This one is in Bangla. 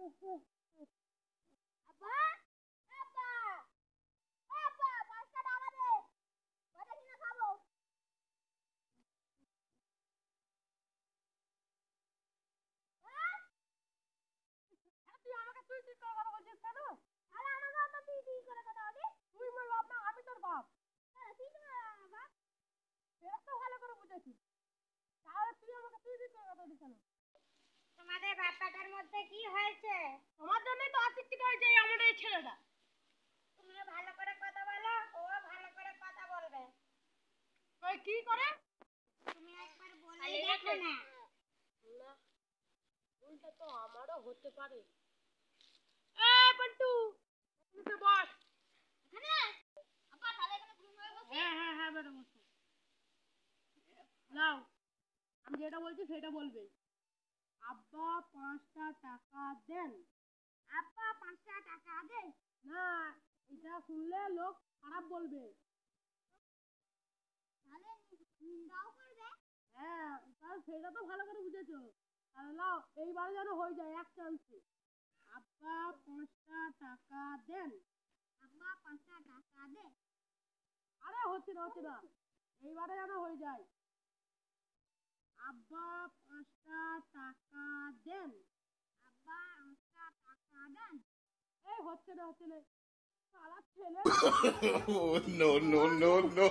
আব্বা আব্বা আব্বা 5টা টাকা দে বাড়ি কিনে খাবো। তুই আমাকে তুই তুই করে কথা বলছিস কেন? আরে আমাকে তো তুই তুই করে কথা বলি। তুই আমার বাপ না, আমি তোর বাপ। হ্যাঁ তুই তো আমার বাপ। সেটা তো ভালো করে বুঝেছি। তাহলে তুই আমাকে তুই তুই করে কথা বলিস কেন? তোমাদের বাপ্পাটার মধ্যে কি হয়েছে? তোমার জন্যই তো অশিক্ষিত হয়েছে আমাদের এই ছেলেটা। তুমিও ভালো করে কথা বলো, ও ভালো করে কথা বলবে। ওই কি করে? তুমি একবার বলেই দেখো না। না, ভুলটা তো আমারও হতে পারে। পল্টু, এখানে বস। এখানে আব্বা তাহলে এখানে ঘুম হয়ে বসে। হ্যাঁ বেটা বসো। নাও, আমি যেটা বলছি সেটা বলবে। আব্বা 5টা টাকা দেন। আব্বা 5টা টাকা দে। না, এটা শুনলে লোক খারাপ বলবে। তাহলে নিন্দাও করবে। হ্যাঁ, তাহলে সেটা তো ভালো করে বুঝেছো। তাহলে নাও, এইবারে যেন হয়ে যায় এক চান্সে। আব্বা 5টা টাকা দেন। আব্বা 5টা টাকা দে। আরে হচ্ছে না, এইবারে যেন হয়ে যায়। আব্বা 5টা টাকা দেন। আব্বা 5টা টাকা দেন। এই হচ্ছে না সারা ছেলে। No, no, no, no.